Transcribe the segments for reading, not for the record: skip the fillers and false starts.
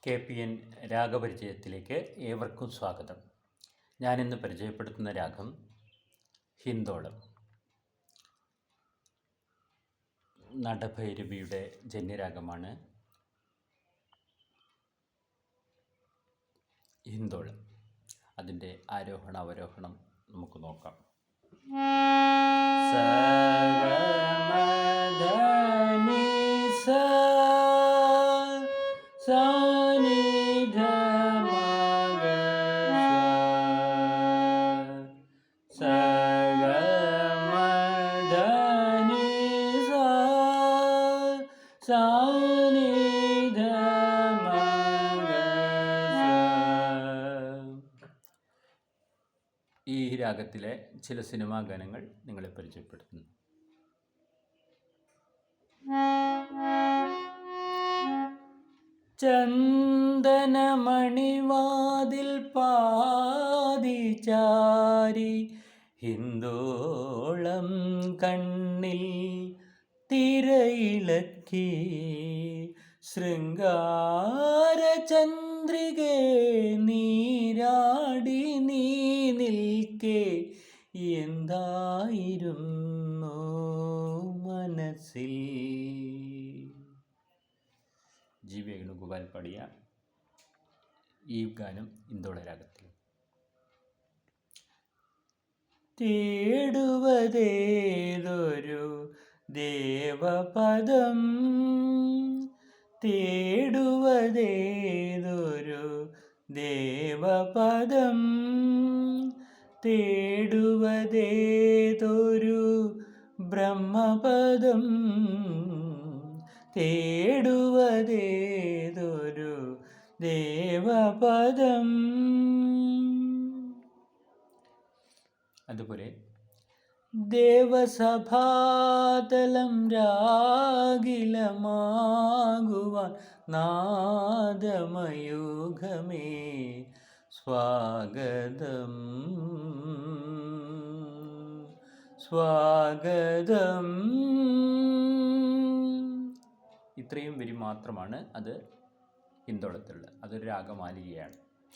KPN രാഗപരിചയത്തിലേക്ക് ഏവർക്കും സ്വാഗതം. ഞാനിന്ന് പരിചയപ്പെടുത്തുന്ന രാഗം ഹിന്ദോളം. നടഭൈരവിയുടെ ജന്യരാഗമാണ് ഹിന്ദോളം. അതിൻ്റെ ആരോഹണ അവരോഹണം നമുക്ക് നോക്കാം. ഈ രാഗത്തിലെ ചില സിനിമാ ഗാനങ്ങൾ നിങ്ങളെ പരിചയപ്പെടുത്തുന്നു. ചന്ദനമണിവാതിൽ പാതിചാരി ഹിന്ദോളം കണ്ണിൽ തിരയിളക്കി ശൃംഗാരചന്ദ്രികേ നീരാടി നീ നിൽക്കെ എന്തായിരുന്നു മനസ്സിൽ. ജി വേണുഗോപാൽ പാടിയ ഈ ഗാനം ഹിന്ദോള രാഗത്തിൽ. തേടുവതേതൊരു ദേവപദം, തേടുവതേതൊരു ദേവപദം, തേടുവതേതൊരു ബ്രഹ്മപദം, തേടുവതേതൊരു ദേവപദം. അതുപോലെ ദേവസഭാതലം രാഗിലമാകുവാൻ നാദമയൂഖമേ സ്വാഗതം സ്വാഗതം. ഇത്രയും വരി മാത്രമാണ് അത് ഹിന്ദോളത്തിലുള്ളത്. അതൊരു രാഗമാലികയാണ്.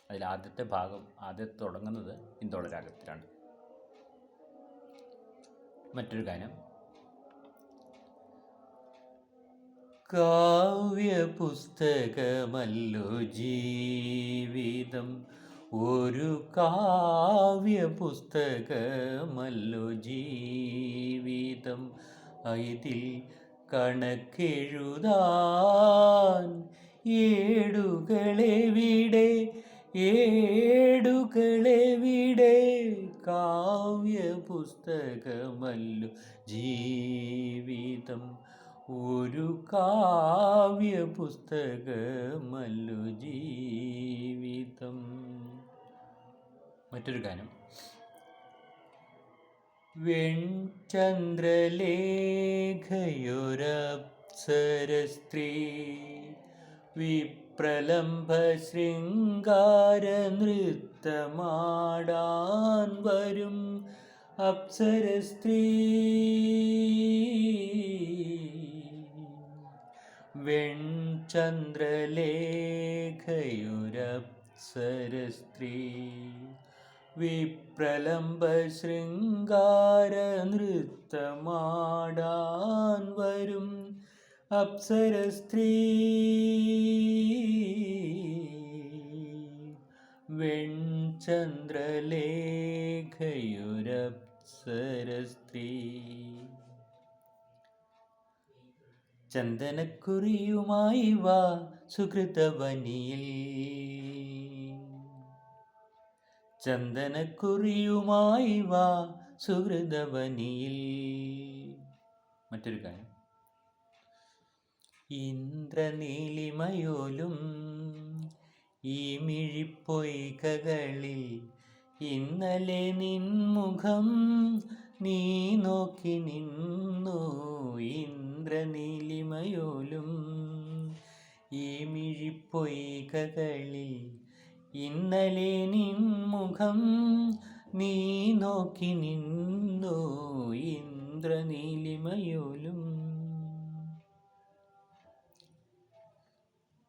അതിൽ ആദ്യത്തെ തുടങ്ങുന്നത് ഹിന്ദോള രാഗത്തിലാണ്. മറ്റൊരു ഗാനം. കാവ്യപുസ്തകമല്ലോ ജീവിതം, ഒരു കാവ്യപുസ്തകമല്ലോ ജീവിതം, ഇതിൽ കണക്കെഴുതാൻ ഏടുകളെവിടെ ഏടുകളെവിടെ, കാവ്യപുസ്തകമല്ലോ ജീവിതം, ഒരു കാവ്യപുസ്തകമല്ലോ ജീവിതം. മറ്റൊരു ഗാനം. വെൺചന്ദ്രലേഖയൊരപ്സരസ്ത്രീ വിപ്രലംഭ ശൃംഗാര നൃത്തമാടാൻ വരും അപ്സരസ്ത്രീ. വെൺചന്ദ്രലേഖയൊരപ്സരസ്ത്രീ വിപ്രലംബ ശൃംഗാര നൃത്തമാടാൻ വരും അപ്സരസ്ത്രീ. വെൺചന്ദ്രലേഖയൊരപ്സരസ്ത്രീ. ചന്ദനക്കുറിയുമായി വാ സുഹൃതവനിയിൽ, ചന്ദനക്കുറിയുമായി വാ സുഹൃതവനിയിൽ. മറ്റൊരു ഗാനം. ഇന്ദ്രനീലിമയോലും ഈ മിഴിപ്പൊയ്കകളിൽ ഇന്നലെ നിൻമുഖം നീ നോക്കി നിന്നു. ഇന്ദ്രനീലിമയോലും ഈ മിഴിപ്പൊയ്കകളിൽ ഇന്നലെ നിൻമുഖം നീ നോക്കി നിന്നു. ഇന്ദ്രനീലിമയോലും.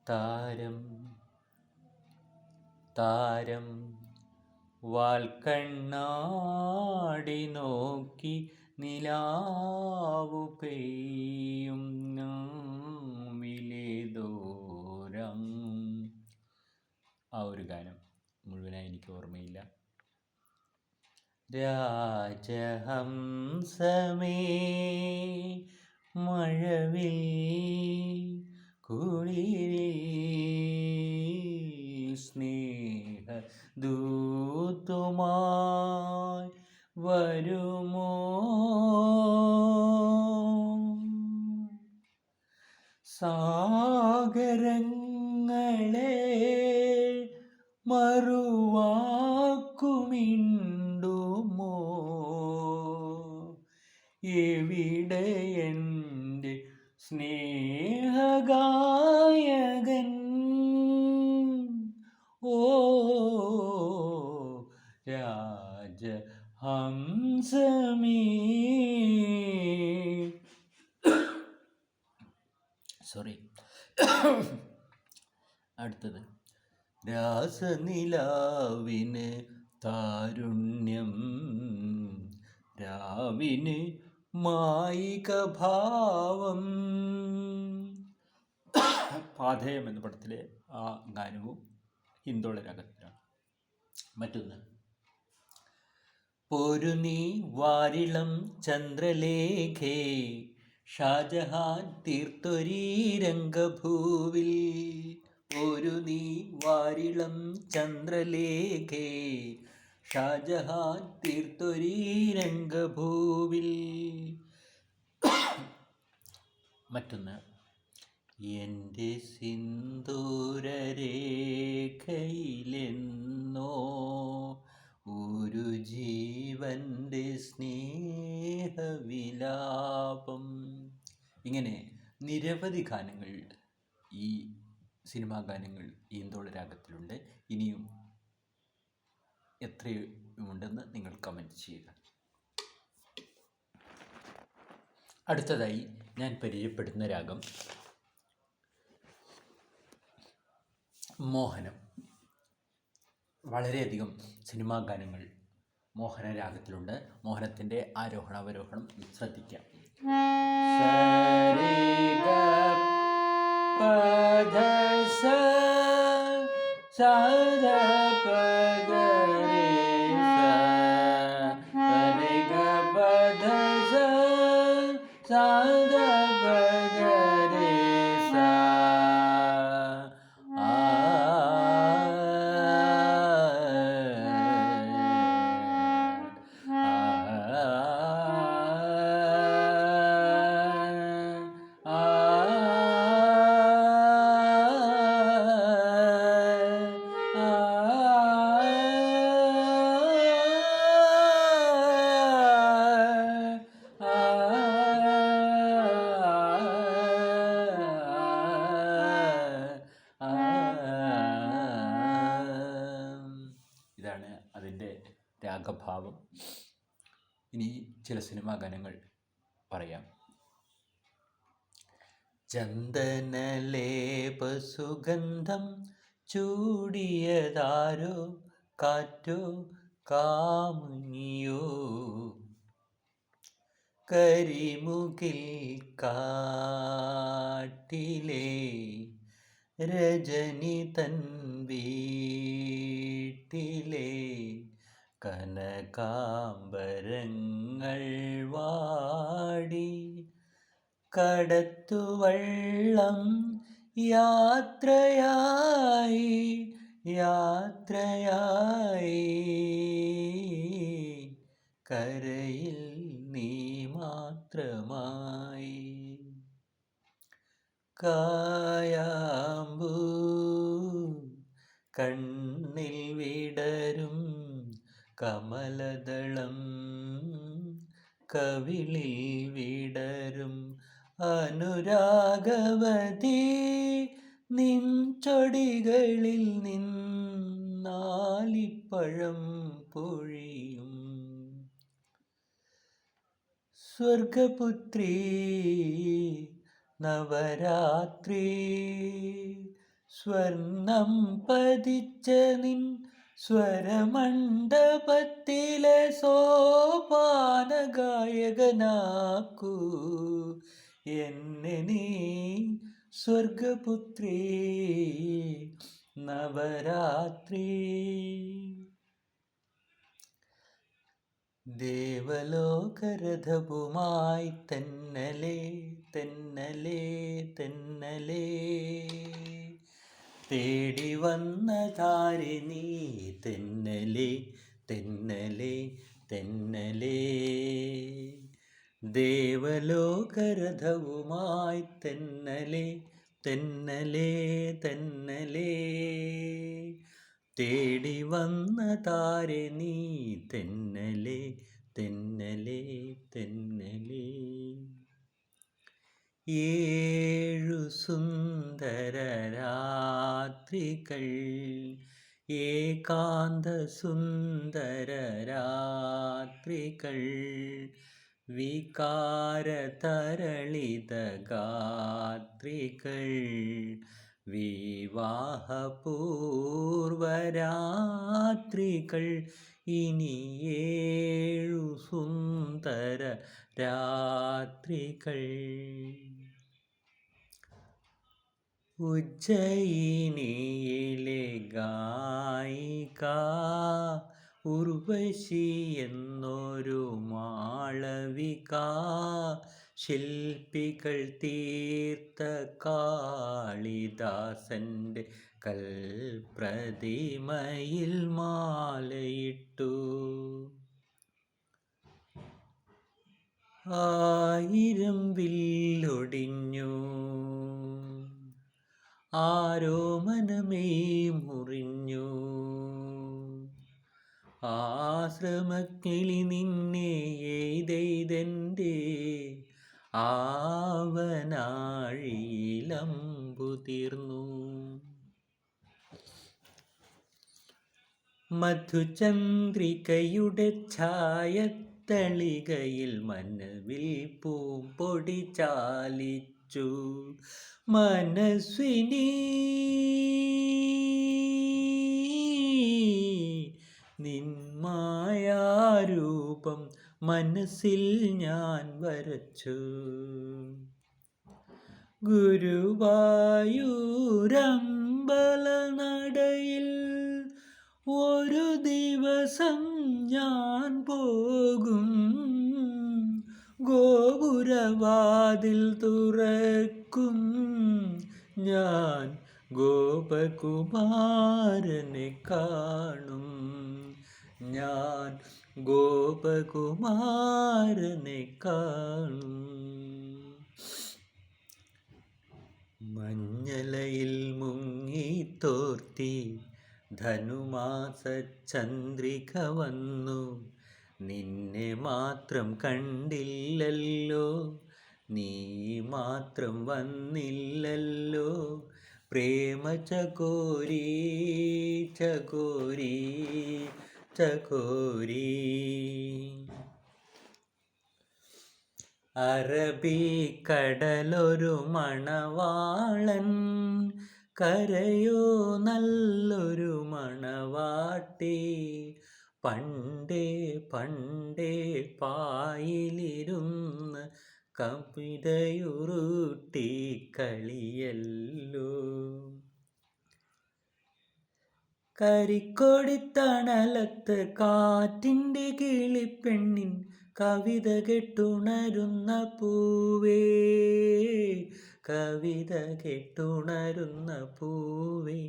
താരം താരം വാൽക്കണ്ണാടി നോക്കി നിലാവു പെയ്യും വിലേദോരം. ആ ഒരു ഗാനം മുഴുവനായി എനിക്ക് ഓർമ്മയില്ല. രാജഹംസമേ മഴവിൽ കുളിരിൽ സ്നേഹദൂതുമായി വരുമോ? സാഗരങ്ങളെ മറുവാക്കുമിണ്ടുമോ? എവിടെ എൻ്റെ സ്നേഹഗായകൻ? ഓ രാജഹംസമേ. സോറി. അടുത്തത്. രാസനിലാവിന് താരുണ്യം, രാവിന് മായികഭാവം. പാഥേയം എന്ന പടത്തിലെ ആ ഗാനവും ഹിന്ദോള രാഗത്തിലാണ്. മറ്റൊന്ന്. പൊരുനീ വാരിളം ചന്ദ്രലേഖേ, ഷാജഹാൻ തീർത്തൊരീ രംഗഭൂവിൽ. ഒരു നീ വാരിളം ചന്ദ്രലേഖേ, ഷാജഹാൻ തീർത്തൊരീ രംഗഭൂവിൽ. മറ്റൊന്ന്. എൻ്റെ സിന്ദൂരരേഖയിലെന്നോ ഒരു ജീവൻ്റെ സ്നേഹവിലാപം. ഇങ്ങനെ നിരവധി ഗാനങ്ങൾ, ഈ സിനിമാ ഗാനങ്ങൾ ഈന്തോള രാഗത്തിലുണ്ട്. ഇനിയും എത്രയുമുണ്ടെന്ന് നിങ്ങൾ കമൻറ്റ് ചെയ്യുക. അടുത്തതായി ഞാൻ പരിചയപ്പെടുന്ന രാഗം മോഹനം. വളരെയധികം സിനിമാ ഗാനങ്ങൾ മോഹന രാഗത്തിലുണ്ട്. മോഹനത്തിൻ്റെ ആരോഹണ അവരോഹണം ശ്രദ്ധിക്കാം. ഇതാണ് അതിൻ്റെ രാഗഭാവം. ഇനി ചില സിനിമാ ഗാനങ്ങൾ പറയാം. ചന്ദനലേപസുഗന്ധം ചൂടിയതാരോ, കാറ്റോ കാമുകിയോ, കരിമുകിൽ കാട്ടിലെ രജനി തൻ വീട്ടിലെ കനകാംബരങ്ങൾ വാടി, കടത്തുവള്ളം യാത്രയായി യാത്രയായി, കരയിൽ നീ മാത്രമായി. കായാമ്പൂ കണ്ണിൽ വിടരും കമലദളം, കവിളിൽ വിടരും അനുരാഗവതി, നിൻ ചൊടികളിൽ നിന്നാലിപ്പഴം പൊഴിയും. സ്വർഗപുത്രി നവരാത്രി, സ്വർണം പതിച്ച നിൻ സ്വരമണ്ഡപത്തിലെ സോപാന ഗായകനാക്കൂ എന്നെ നീ സ്വർഗപുത്രി നവരാത്രി. ദേവലോകരഥവുമായി തെന്നലേ തെന്നലേ തെന്നലേ തേടി വന്ന താരിണി തെന്നലേ തെന്നലേ തെന്നലേ. ദേവലോകരഥവുമായി തെന്നലേ തെന്നലേ തെന്നലേ തേടി വന്ന താരിണി തെന്നലേ തെന്നലേ തെന്നലേ. ഏഴു സുന്ദര രാത്രികൾ ഏകാന്ത സുന്ദര രാത്രികൾ വികാരതരളിത ഗാത്രികൾ വിവാഹപൂർവരാത്രികൾ ഇനി ഏഴു സുന്ദര രാത്രികൾ. ഉജ്ജയിനിയിലെ ഗായിക ഉർവശി എന്നൊരു മാളവിക ശില്പികൾ തീർത്ത കാളിദാസന്റെ കൽപ്രതിമയിൽ മാലയിട്ടു. ആയിരം വില്ലൊടിഞ്ഞു ആരോ മനമേ മുറിഞ്ഞു. ആശ്രമക്കിളി നിന്നെ എയ്തെയ്തെൻ്റെ ആവനാഴിയിലമ്പു തീർന്നു. മധുചന്ദ്രികയുടെ ഛായത്തളികയിൽ മനവിൽ പൂമ്പൊടി ചാലിച്ചു മനസ്വിനി. നിന്മായാരൂപം മനസ്സിൽ ഞാൻ വരച്ചു. ഗുരുവായൂരമ്പലനടയിൽ ഒരു ദിവസം ഞാൻ പോകും. ഗോപുരവാതിൽ തുറക്കും ഞാൻ ഗോപകുമാരനെ കാണും. ഞാൻ ഗോപകുമാരനെ കാണും. മഞ്ഞലയിൽ മുങ്ങിത്തോർത്തി ധനുമാസ ചന്ദ്രിക വന്നു. നിന്നെ മാത്രം കണ്ടില്ലല്ലോ നീ മാത്രം വന്നില്ലല്ലോ. പ്രേമ ചകോരി ചകോരി ചകോരി. അറബിക്കടലൊരു മണവാളൻ കരയോ നല്ലൊരു മണവാട്ടി. പണ്ടേ പണ്ടേ പായിലിരുന്ന് കവിതയുരുട്ടി കളിയല്ലോ. കരിക്കൊടിത്തണലത്ത് കാറ്റിൻ്റെ കിളിപ്പെണ്ണിൻ കവിത കെട്ടുണരുന്ന പൂവേ കവിത കെട്ടുണരുന്ന പൂവേ.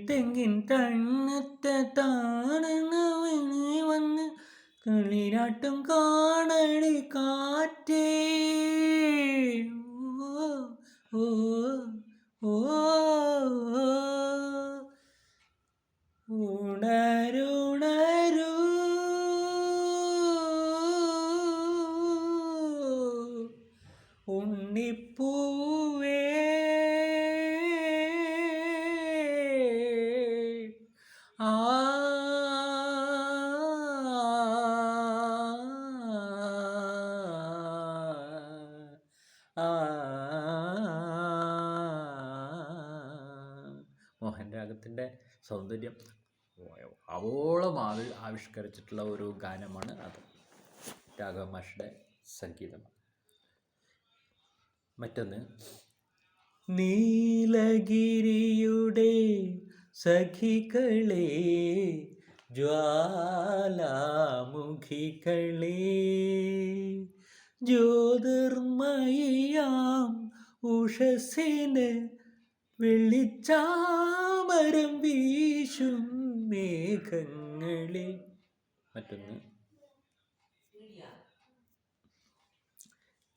തെങ്ങിൻ തണ്ണത്തെ താണെന്ന് വന്ന് കളിനാട്ടും കാണടി കാറ്റേ. ഓ ഓ ഉണരുണരൂ ഉണ്ണിപ്പൂവേ. ആ ആ മോഹനരാഗത്തിൻ്റെ സൗന്ദര്യം അവോളം ആവിഷ്കരിച്ചിട്ടുള്ള ഒരു ഗാനമാണ് അത്. രാഘവ മാഷുടെ സംഗീതം. മറ്റൊന്ന്, നീലഗിരിയുടെ സഖികളെ ജ്വാലാമുഖികളെ ജ്യോതിർമയാം ഉഷസ്സിന് വെള്ളിച്ചാമരം വീശും മേഘങ്ങളെ. മറ്റൊന്ന്,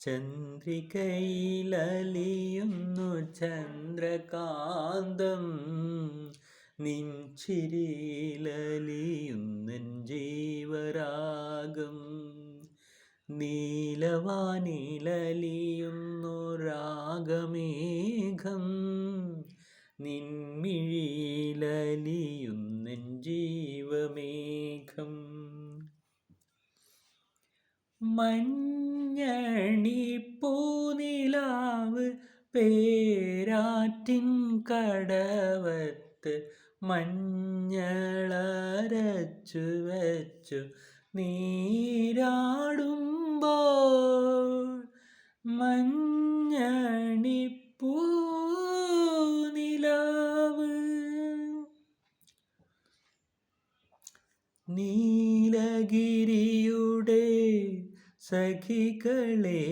ചന്ദ്രികയിലലിയുന്നു ചന്ദ്രകാന്തം നിൻചിരിയിലലിയുന്നൻ ജീവരാഗം നീലവാനിലലിയുന്നു രാഗമേഘം നിൻമിഴിയിലലിയുന്നൻ ജീവമേഘം. മഞ്ഞണിപ്പൂനിലാവ് പേരാറ്റിൻ കടവത്ത് മഞ്ഞളരച്ചു വച്ചു നീരാടുമ്പോൾ മഞ്ഞണിപ്പൂനിലാവ്. നീലഗിരിയുടെ സഖികളെ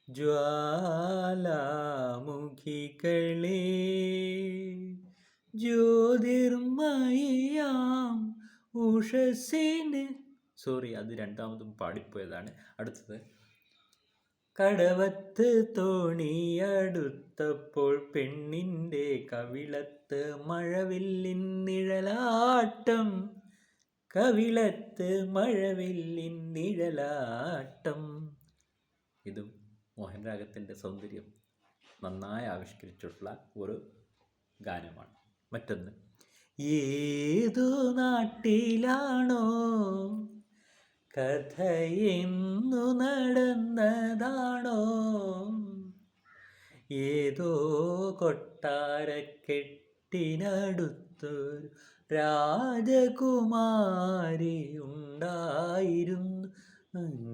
ജ്വാലാമുഖികളെ ജ്യോതിർമയാം ഉഷസ്സിന് അത് രണ്ടാമതും പാടിപ്പോയതാണ്. അടുത്തത്, കടവത്ത് തോണിയടുത്തപ്പോൾ പെണ്ണിൻ്റെ കവിളത്ത് മഴവില്ലിൻ നിഴലാട്ടം കവിളത്ത് മഴവില്ലിൻ നിഴലാട്ടം. ഇതും മോഹനരാഗത്തിൻ്റെ സൗന്ദര്യം നന്നായി ആവിഷ്കരിച്ചിട്ടുള്ള ഒരു ഗാനമാണ്. മറ്റൊന്ന്, ഏതു നാട്ടിലാണോ കഥയെന്നു നടന്നതാണോ ഏതോ കൊട്ടാരക്കെട്ടിനടുത്തൊരു രാജകുമാരി ഉണ്ടായിരുന്നു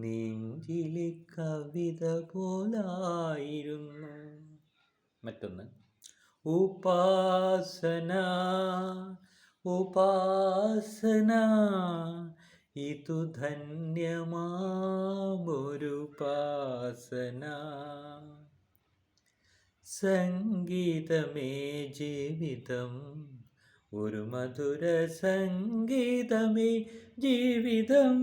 നെഞ്ചിലെ കവിത പോലായിരുന്നു. മറ്റൊന്ന്, ഉപാസന ഉപാസന ഇതു ധന്യമാമൊരുപാസന സംഗീതമേ ജീവിതം ഒരു മധുര സംഗീതമേ ജീവിതം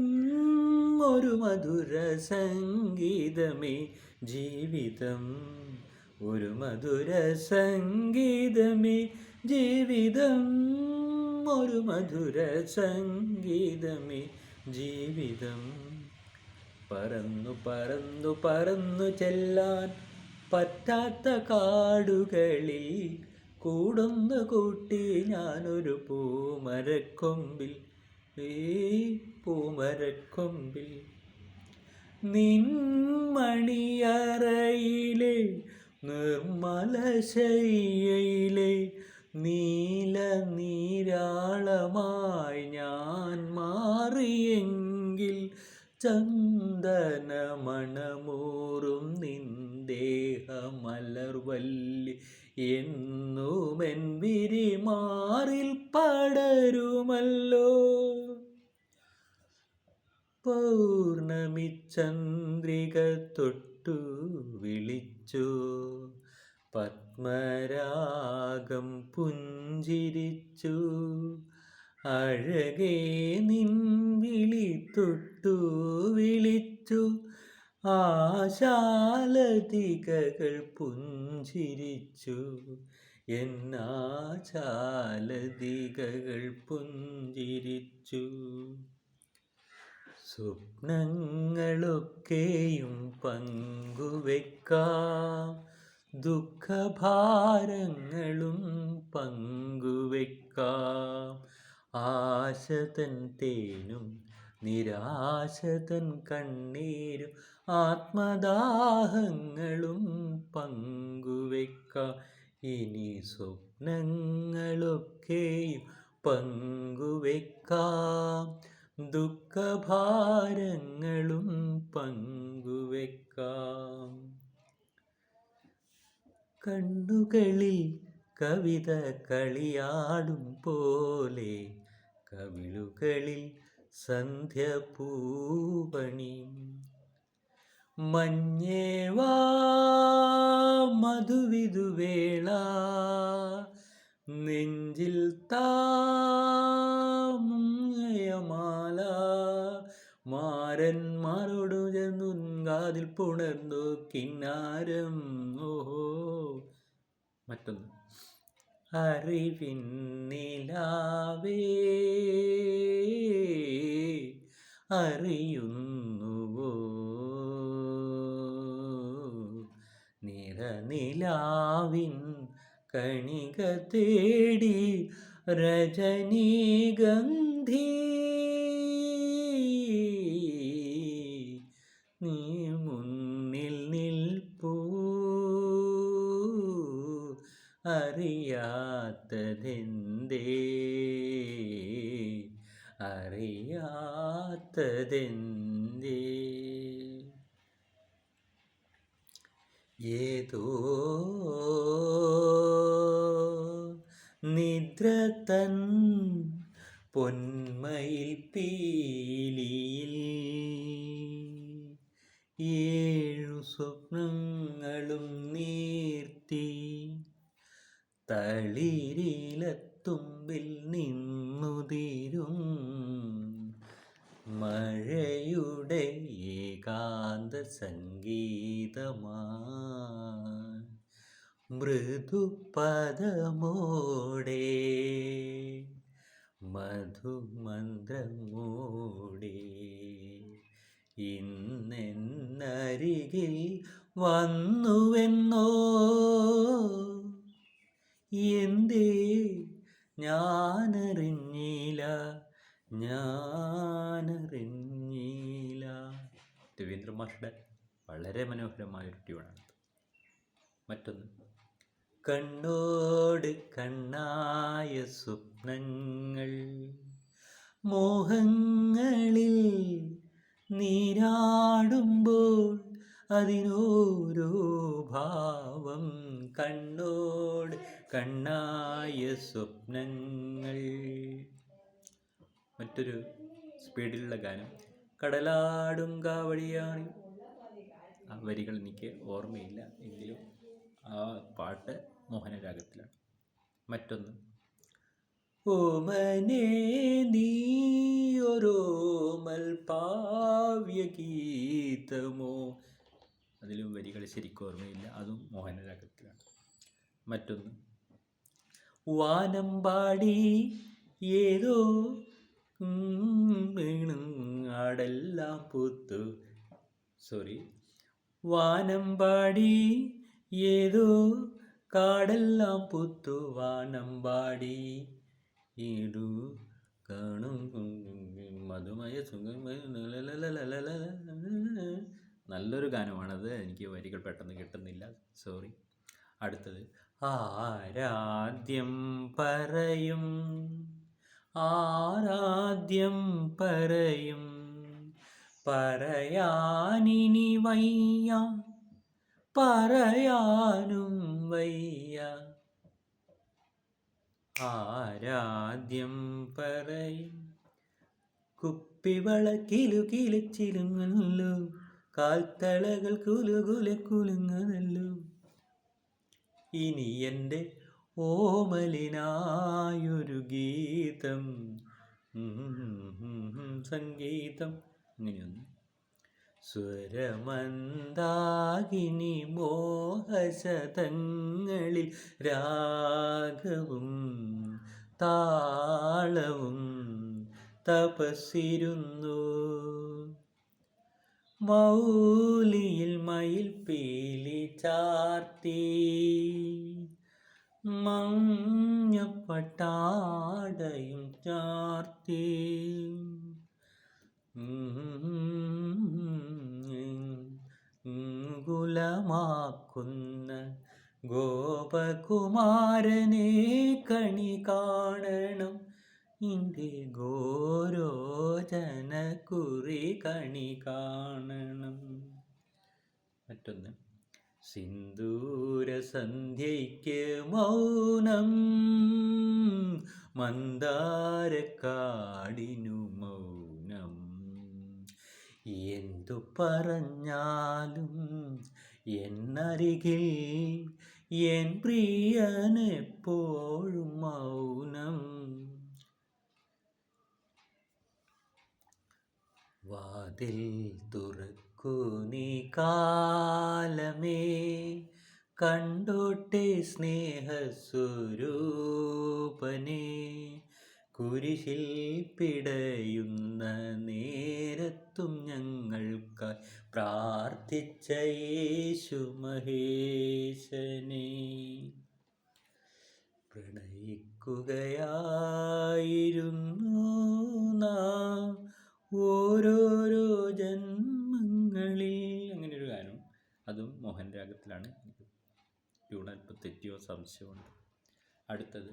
ഒരു മധുര സംഗീതമേ ജീവിതം ഒരു മധുര സംഗീതമേ ജീവിതം ഒരു മധുര സംഗീതമേ ജീവിതം. പറന്നു പറന്നു പറന്നു ചെല്ലാൻ പറ്റാത്ത കാടുകളിൽ കൂടുന്നു കൂട്ടി ഞാനൊരു പൂമരക്കൊമ്പിൽ പൂമരക്കൊമ്പിൽ നിൻമണിയറയിലെ നിർമ്മലശയ്യയിലെ നീല നീരാളമായി ഞാൻ മാറിയെങ്കിൽ ചന്ദനമണമൂറും നിന്ദേഹമലർവല്ലി എന്നുമെൻ വിരിമാറിൽ പടരുമല്ലോ. പൗർണമി ചന്ദ്രിക തൊട്ടു വിളിച്ചു പത്മരാഗം പുഞ്ചിരിച്ചു അഴകേ നിൻ വിളി തൊട്ടു വിളിച്ചു ആശാലതികകൾ പുഞ്ചിരിച്ചു എന്നാശാലതികകൾ പുഞ്ചിരിച്ചു. സ്വപ്നങ്ങളൊക്കെയും പങ്കുവെക്കാം ദുഃഖഭാരങ്ങളും പങ്കുവെക്കാം ആശതൻ തേനും നിരാശതൻ കണ്ണീരും ആത്മദാഹങ്ങളും പങ്കുവെക്കാം ഇനി സ്വപ്നങ്ങളൊക്കെയും പങ്കുവെക്കാം, ദുഃഖഭാരങ്ങളും പങ്കുവെക്കാം. കണ്ണുകളിൽ കവിത കളിയാടും പോലെ കവിളുകളിൽ സന്ധ്യ പൂവണിയും. മഞ്ഞേവാ മധുവിധുവേള, നെഞ്ചിൽ താമയമാല, മാരന്മാരോടു ചെന്നുൻകാതിൽ പുണർന്നു കിന്നാരം. ഓഹോ. മറ്റൊന്ന്, അറിവിൻ നിലാവേ അറിയുന്നുവോ, നിറനിലാവിൻ കണിക തേടി രജനീഗന്ധി, നീ മുന്നിൽ നിൽപ്പൂ, അറിയാത്തതെന്തേ, അറിയാത്തതെന്തേ. ഏതോ നിദ്ര തൻ പൊന്മയിൽ പീലിയിൽ ഏഴു സ്വപ്നങ്ങളും നീർത്തി, തളിരിലത്തുമ്പിൽ നിന്നുതിരും മഴയുടെ ഏകാന്ത സംഗീതമായി, മൃദുപദമോടെ മധുമന്ത്രമോടെ ഇന്നെന്നരികിൽ വന്നുവെന്നോ, എന്തേ ഞാനറിഞ്ഞില്ല, ഞാനറിഞ്ഞില്ല. രവീന്ദ്ര മാഷുടെ വളരെ മനോഹരമായൊരു ട്യൂണാണ്. മറ്റൊന്ന്, കണ്ണോട് കണ്ണായ സ്വപ്നങ്ങൾ മോഹങ്ങളിൽ നീരാടുമ്പോൾ അതിനോരോ ഭാവം. കണ്ണോട് കണ്ണായ സ്വപ്നങ്ങൾ. മറ്റൊരു സ്പീഡിലുള്ള ഗാനം, കടലാടും കാവടിയാണ്. ആ വരികൾ എനിക്ക് ഓർമ്മയില്ല, എങ്കിലും ആ പാട്ട് മോഹനരാഗത്തിലാണ്. മറ്റൊന്ന്, ഓമനേ നീയൊരോമൽ പാവ്യഗീതമോ, അതിലും വരികൾ ശരിക്കും ഓർമ്മയില്ല, അതും മോഹനരാഗത്തിലാണ്. മറ്റൊന്ന്, വാനമ്പാടി ഏതോ ആടെല്ലാം പൂത്തു, വാനമ്പാടി ഏതോ കാടെല്ലാം പൂത്തു, വാനമ്പാടി ഏതു കാണും മധുമയ സുഖമയ. നല്ലൊരു ഗാനമാണത്, എനിക്ക് വരികൾ പെട്ടെന്ന് കിട്ടുന്നില്ല, സോറി. അടുത്തത്, ആരാദ്യം പറയും, ആരാദ്യം പറയും, പറയാനിനി വയ്യ, പറയാനും വയ്യ, ആരാദ്യം പറയും. കുപ്പിവള കിലുകിലച്ചിലുങ്ങല്ലോ, കാൽത്തളകൾ കുലുകുലെ കുലുങ്ങുന്നല്ലോ. ഇനി എൻ്റെ ഓമലിനായൊരു ഗീതം, സംഗീതം. അങ്ങനെയൊന്ന്, സ്വരമന്ദാകിനി മോഹശതങ്ങളിൽ രാഗവും താളവും തപസ്സിരുന്നു, മൗലിയിൽ മയിൽ പീലി ചാർത്തി, മഞ്ഞപ്പട്ടാടയും ചാർത്തി, കുലമാക്കുന്ന ഗോപകുമാരനെ കണി കാണണം, ഇൻ്റെ ഗോരോചന കുറി കണി കാണണം. മറ്റൊന്ന്, സിന്ദൂരസന്ധ്യയ്ക്ക് മൗനം, മന്ദാരക്കാടിനു മൗനം. എന്തു പറഞ്ഞാലും എന്നരികിൽ എൻ പ്രിയനെപ്പോഴും മൗനം. വാതിൽ തുറക്കൂ നീ കാലമേ, കണ്ടോട്ടെ സ്നേഹസ്വരൂപനെ. കുരിശിൽ പിടയുന്ന നേരത്തും ഞങ്ങൾക്കായി പ്രാർത്ഥിച്ച യേശു മഹേശനെ. പ്രണയിക്കുകയായിരുന്നു നാം ഓരോരോ ജന്മങ്ങളിൽ. അങ്ങനെയൊരു ഗാനം, അതും മോഹൻ രാഗത്തിലാണ്. ട്യൂൺ അല്പം തെറ്റിയോ സംശയമുണ്ട്. അടുത്തത്,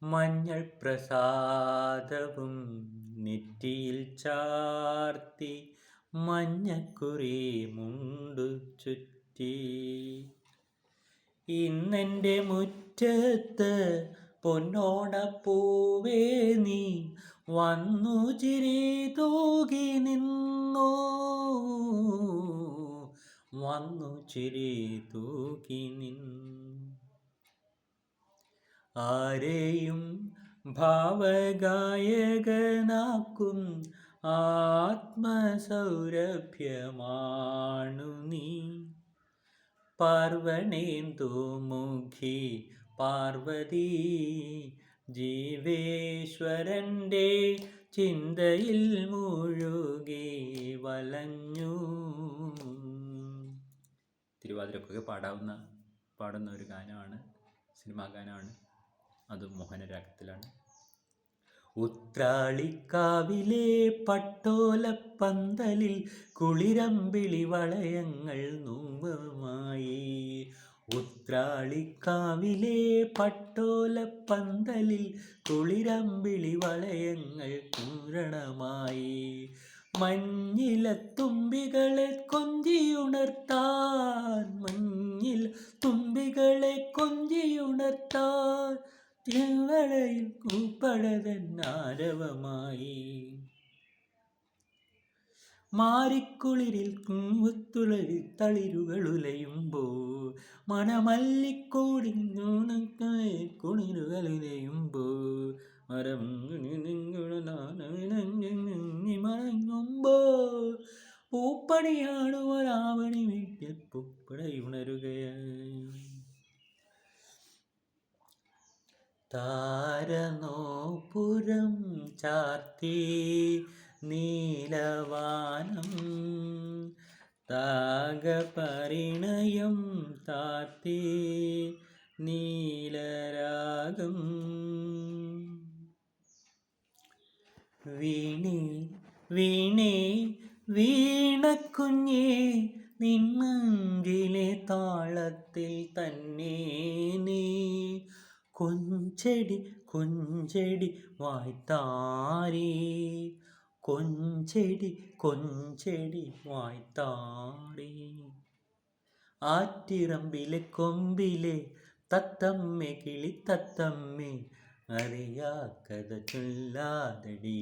മഞ്ഞൾ പ്രസാദവും നെറ്റിയിൽ ചാർത്തി, മഞ്ഞക്കുറി മുണ്ടു ചുറ്റി, ഇന്നെൻ്റെ മുറ്റത്ത് പൊന്നോണപ്പൂവേ നീ വന്നു ചിരി തൂകി നിന്നു, വന്നു ചിരി തൂകി നിന്നു. ആരെയും ഭാവഗായകനാക്കും ആത്മസൗരഭ്യമാണു നീ. പാർവണേന്ദുമുഖി പാർവതി ജീവേശ്വരൻ്റെ ചിന്തയിൽ മുഴുകി വലഞ്ഞു. തിരുവാതിരക്കൊക്കെ പാടുന്ന ഒരു ഗാനമാണ്, സിനിമാ ഗാനമാണ്. അതും മോഹനരാഗത്തിലാണ്. ഉത്രാളിക്കാവിലെ പട്ടോലപ്പന്തലിൽ കുളിരമ്പിളി വളയങ്ങൾ നൂവുമായി. ഉത്രാളിക്കാവിലെ പട്ടോലപ്പന്തലിൽ കുളിരമ്പിളി വളയങ്ങൾ പൂരണമായി. മഞ്ഞിലത്തുമ്പികളെ കൊഞ്ചിയുണർത്താൻ, മഞ്ഞിൽത്തുമ്പികളെ കൊഞ്ചിയുണർത്താൻ തിരുവളയിൽ കൂപ്പടതൻ ആരവമായി. മാരിക്കുളിരിൽ കൂത്തുളരിൽ തളിരുകളുലയുമ്പോൾ, മണമല്ലിക്കൂടി കുളിരുകളുലയുമ്പോൾ, മരം മറങ്ങുമ്പോൾ പൂപ്പണിയാടുവരാവണി വീട്ടിൽ പൂപ്പടയുണരുകയായി. താരനോപുരം ചാർത്തി നീലവാനം, താഗപരിണയം താത്തി നീലരാഗം. വീണേ വീണേ വീണക്കുഞ്ഞേ നിന്മഞ്ചിലെ താളത്തിൽ തന്നെ നീ കൊഞ്ചടി കൊഞ്ചടി വായ്ത്താരി, കൊഞ്ചടി കൊഞ്ചടി വായ്ത്താരി. ആറ്റിറമ്പിലെ കൊമ്പിലെ തത്തമ്മേ കിളിത്തത്തമ്മേ, അറിയാക്കഥ ചൊല്ലാതടിയോലവാലി,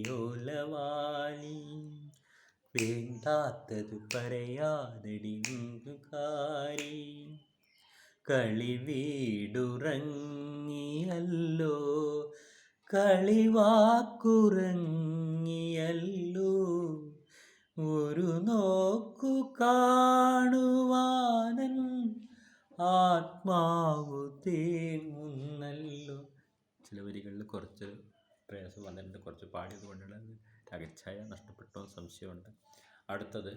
വേണ്ടാത്തത് പറയാതടി മുങ്കുകാരി. കളിവീടുറങ്ങിയല്ലോ, കളിവാക്കുറങ്ങിയല്ലോ, ഒരു നോക്കു കാണുവാനൻ ആത്മാവു തേങ്ങുന്നല്ലോ. ചില വരികളിൽ കുറച്ച് പ്രയാസം വന്നിട്ടുണ്ട്, കുറച്ച് പാടിയത് കൊണ്ടുള്ള രാഗച്ഛായ നഷ്ടപ്പെട്ടോ സംശയമുണ്ട്. അടുത്തത്,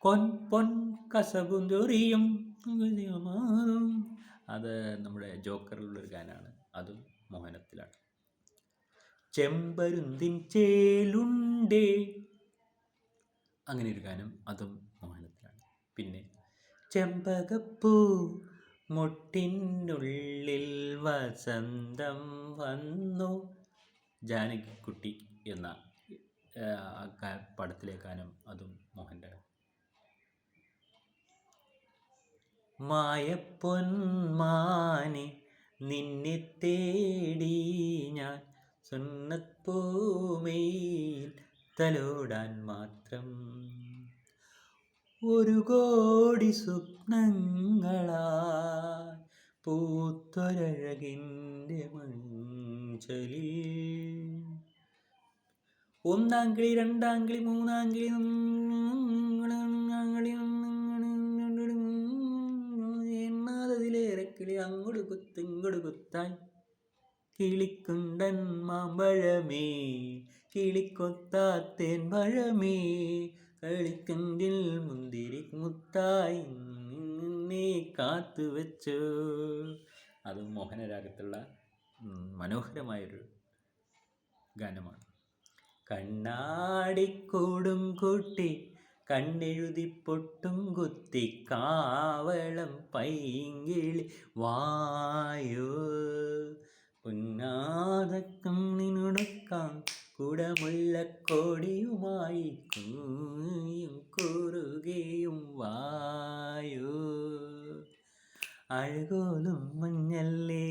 പൊൻ കസകുന്തുറിയും, അത് നമ്മുടെ ജോക്കറിലുള്ളൊരു ഗാനമാണ്, അതും മോഹനത്തിലാണ്. ചെമ്പരുന്തിൻ ചേലുണ്ടേ, അങ്ങനെ ഒരു ഗാനം, അതും മോഹനത്തിലാണ്. പിന്നെ ചെമ്പകപ്പൂ മുട്ടിനുള്ളിൽ വസന്തം വന്നു. ജാനകിക്കുട്ടി എന്ന പടത്തിലെ ഗാനം, അതും മോഹൻ്റെ. മായപ്പൊന്മാനെ നിന്നെ തേടി ഞാൻ സുന്നത്പൂമയിൽ തലോടാൻ മാത്രം. ഒരു കോടി സ്വപ്നങ്ങളായി പൂത്തൊരഴകിൻ്റെ മഞ്ചലിൽ. ഒന്നാംകിളി രണ്ടാംകിളി മൂന്നാംകിളി എന്നതിലേറെ കിളി അങ്ങോട്ട് കുത്തിങ്ങോട്ട് കുത്താൻ. കിളിക്കുണ്ടൻ മാമ്പഴമേ കിളിക്കൊത്താത്തേൻ പഴമേ കളിക്കണ്ടിൽ മുന്തിരി മുത്തായി നീ കാത്തുവെച്ചു. അതും മോഹനരാഗത്തുള്ള മനോഹരമായൊരു ഗാനമാണ്. കണ്ണാടിക്കൂടും കൂട്ടി കണ്ണെഴുതി പൊട്ടും കുത്തി കാവളം പൈങ്കിളി വായോ. പൊന്നാതക്കം നിന്നുടുക്കാം കുടമുല്ലക്കോടിയുമായി കൂയും കുറുകയും വായോ. അഴകോലും മഞ്ഞല്ലേ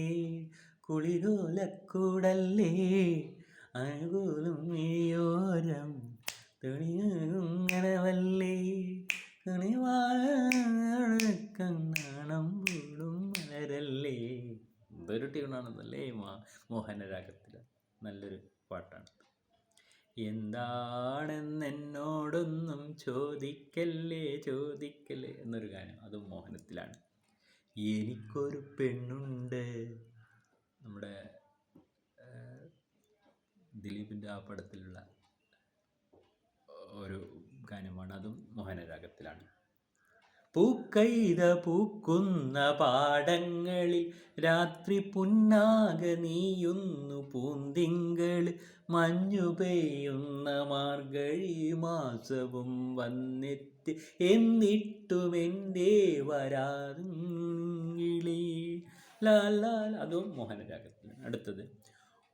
കുളികോലക്കൂടല്ലേ അഴകോലും ഇഴിയോരം തുണിയങ്ങനവല്ലേ കണിവാഴക്കണ്ണാണം പൂടും മലരല്ലേ. എന്തൊരു ട്യൂണാണെന്നല്ലേ മോഹനരാഗത്തിൽ. നല്ലൊരു പാട്ടാണ്. എന്താണെന്നോടൊന്നും ചോദിക്കല്ലേ ചോദിക്കല്ലേ എന്നൊരു ഗാനം, അതും മോഹനത്തിലാണ്. എനിക്കൊരു പെണ്ണുണ്ട്, നമ്മുടെ ദിലീപിൻ്റെ ആ പടത്തിലുള്ള ഒരു ഗാനമാണ്, അതും മോഹനരാഗത്തിലാണ്. പൂക്കൈത പൂക്കുന്ന പാടങ്ങളിൽ രാത്രി പുന്നാക നീയുന്നു പൂന്തിങ്കൾ. മഞ്ഞു പെയ്യുന്ന മാർഗഴി മാസവും വന്നെത്തി എന്നിട്ടും എൻ്റെ വരാറിങ്കിളി ലാലാൽ, അതും മോഹനരാഗത്തിലാണ്. അടുത്തത്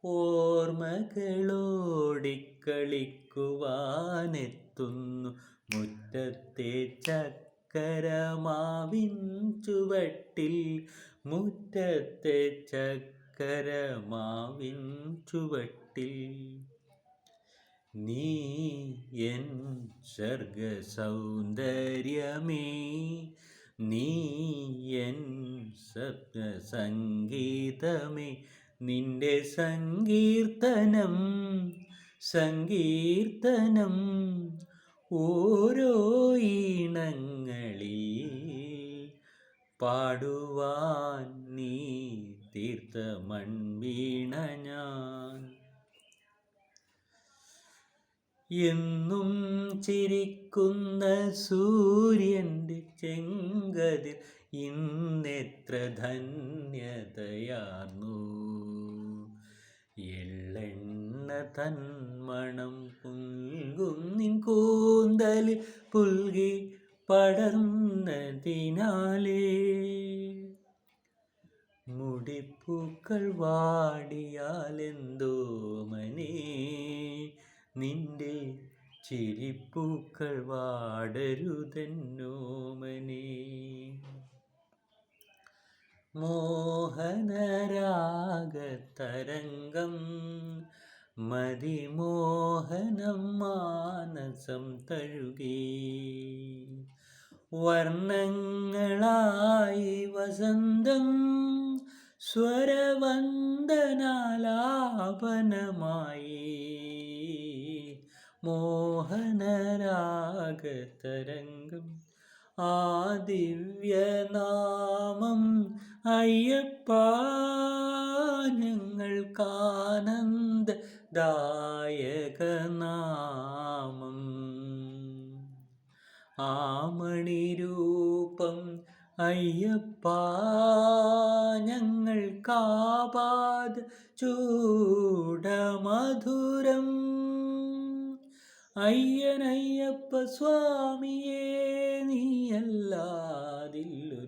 ഓർമ്മകളോടിക്കളിക്കുവാനെത്തുന്നു മുറ്റത്തെ ചക്കരമാവിൻ ചുവട്ടിൽ. മുറ്റത്തെ ചക്കരമാവിൻ ചുവട്ടിൽ നീ എൻ സർഗസൗന്ദര്യമേ നീ എൻ സ്വപ്നസംഗീതമേ. നിന്റെ സങ്കീർത്തനം സങ്കീർത്തനം ഓരോ ഈണങ്ങളിൽ പാടുവാൻ നീ തീർത്ത മൺവീണ ഞാൻ. എന്നും ചിരിക്കുന്ന സൂര്യൻ്റെ ചെങ്കതിർ ഇന്നെത്ര ധന്യതയാർന്നു. എള്ളെണ്ണ തന്മണം പുൽകും നിൻ കൂന്തലിൽ പുൽകി പടർന്നതിനാലേ. മുടിപ്പൂക്കൾ വാടിയാലെന്തോ മനെ നിന്റെ ചിരിപ്പൂക്കൾ വാടരുതെന്നോമനെ. മോഹനരാഗതരംഗം മതിമോഹനം മാനസം തഴുകി. വർണ്ണങ്ങളായി വസന്തം സ്വരവന്ദനാലാപനമായി. മോഹനരാഗതരംഗം ആ ദിവ്യനാമം അയ്യപ്പ ഞങ്ങൾക്കാനന്ദദായകനാമം. ആമണിരൂപം അയ്യപ്പ ഞങ്ങൾക്കാപാദ ചൂടമധുരം. അയ്യനയ്യപ്പ സ്വാമിയേ നീയല്ലാതില്ല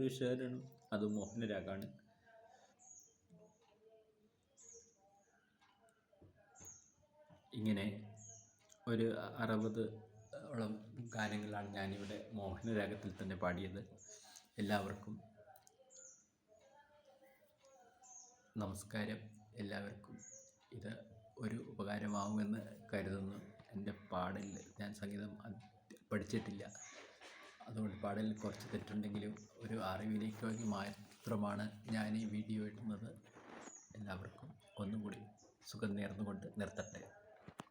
ഒരു ശരണം, അത് മോഹനരാഗമാണ്. ഇങ്ങനെ ഒരു 60ഓളം ഗാനങ്ങളാണ് ഞാനിവിടെ മോഹനരാഗത്തിൽ തന്നെ പാടിയത്. എല്ലാവർക്കും നമസ്കാരം. എല്ലാവർക്കും ഇത് ഒരു ഉപകാരമാകുമെന്ന് കരുതുന്നു. എൻ്റെ പാടലിൽ ഞാൻ സംഗീതം പഠിച്ചിട്ടില്ല, അതുകൊണ്ട് പാടലിൽ കുറച്ച് തെറ്റുണ്ടെങ്കിലും ഒരു അറിവിലേക്ക് വേണ്ടി മാത്രമാണ് ഞാൻ ഈ വീഡിയോ ഇടുന്നത്. എല്ലാവർക്കും ഒന്നുകൂടി സുഖം നേർന്നുകൊണ്ട് നിർത്തട്ടെ.